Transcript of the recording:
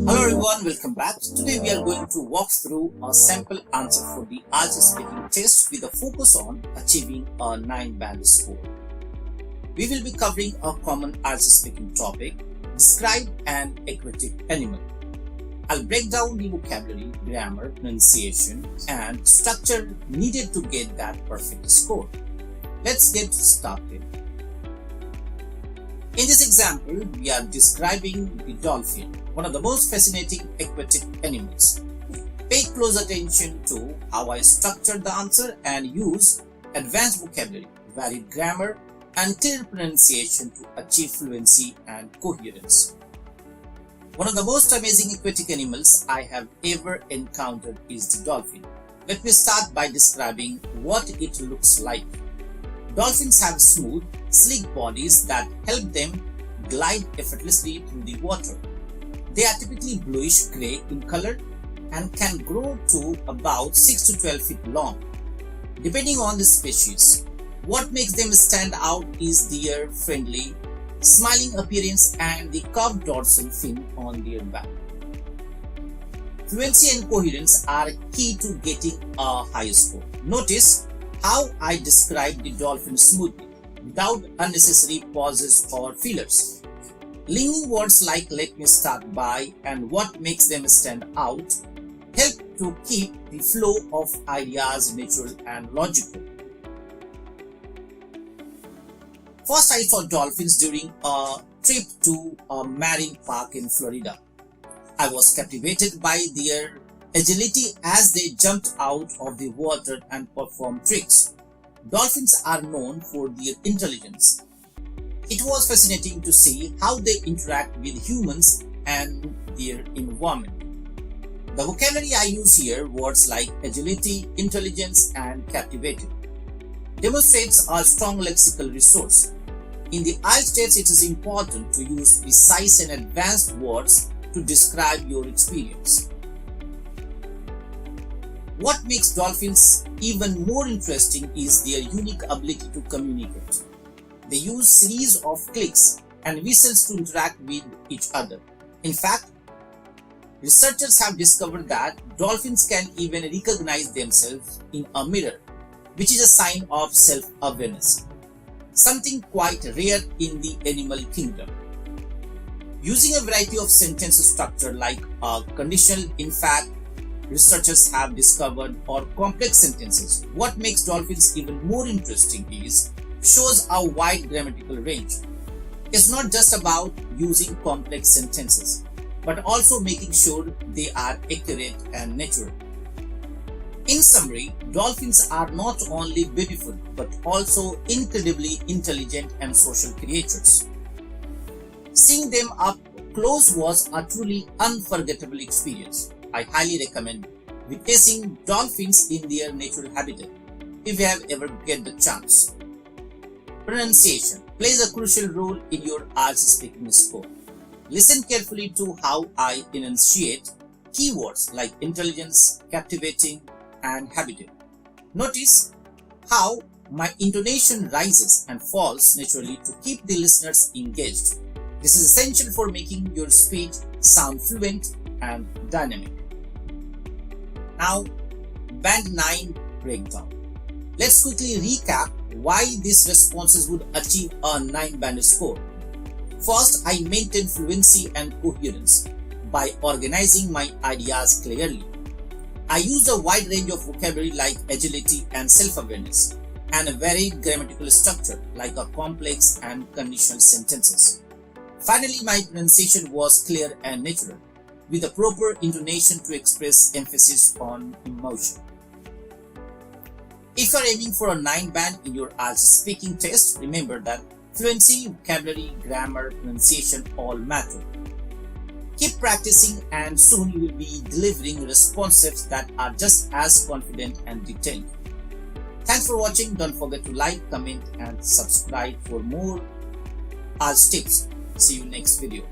Hello everyone, welcome back. Today we are going to walk through a sample answer for the IELTS speaking test with a focus on achieving a 9-band score. We will be covering a common IELTS speaking topic, describe an aquatic animal. I'll break down the vocabulary, grammar, pronunciation and structure needed to get that perfect score. Let's get started. In this example, we are describing the dolphin, one of the most fascinating aquatic animals. Pay close attention to how I structured the answer and use advanced vocabulary, varied grammar, and clear pronunciation to achieve fluency and coherence. One of the most amazing aquatic animals I have ever encountered is the dolphin. Let me start by describing what it looks like. Dolphins have smooth, sleek bodies that help them glide effortlessly through the water. They are typically bluish-gray in color and can grow to about 6 to 12 feet long, depending on the species. What makes them stand out is their friendly, smiling appearance and the curved dorsal fin on their back. Fluency and coherence are key to getting a high score. Notice how I describe the dolphin smoothly, without unnecessary pauses or fillers. Linking words like "let me start by" and "what makes them stand out" help to keep the flow of ideas natural and logical. First, I saw dolphins during a trip to a marine park in Florida. I was captivated by their agility as they jumped out of the water and performed tricks. Dolphins are known for their intelligence. It was fascinating to see how they interact with humans and their environment. The vocabulary I use here, words like agility, intelligence, and captivated, demonstrates a strong lexical resource. In the IELTS test, it is important to use precise and advanced words to describe your experience. What makes dolphins even more interesting is their unique ability to communicate. They use series of clicks and whistles to interact with each other. In fact, researchers have discovered that dolphins can even recognize themselves in a mirror, which is a sign of self-awareness, something quite rare in the animal kingdom. Using a variety of sentence structure like a conditional, in fact, researchers have discovered, or complex sentences. What makes dolphins even more interesting is shows a wide grammatical range. It's not just about using complex sentences, but also making sure they are accurate and natural. In summary, dolphins are not only beautiful but also incredibly intelligent and social creatures. Seeing them up close was a truly unforgettable experience. I highly recommend witnessing dolphins in their natural habitat if you have ever get the chance. Pronunciation plays a crucial role in your IELTS speaking score. Listen carefully to how I enunciate keywords like intelligence, captivating, and habitat. Notice how my intonation rises and falls naturally to keep the listeners engaged. This is essential for making your speech sound fluent and dynamic. Now, Band 9 breakdown. Let's quickly recap why these responses would achieve a 9-band score. First, I maintain fluency and coherence by organizing my ideas clearly. I use a wide range of vocabulary like agility and self-awareness, and a varied grammatical structure like a complex and conditional sentences. Finally, my pronunciation was clear and natural, with a proper intonation to express emphasis on emotion. If you are aiming for a 9-band in your IELTS speaking test, remember that fluency, vocabulary, grammar, pronunciation all matter. Keep practicing and soon you will be delivering responses that are just as confident and detailed. Thanks for watching. Don't forget to like, comment and subscribe for more IELTS tips. See you next video.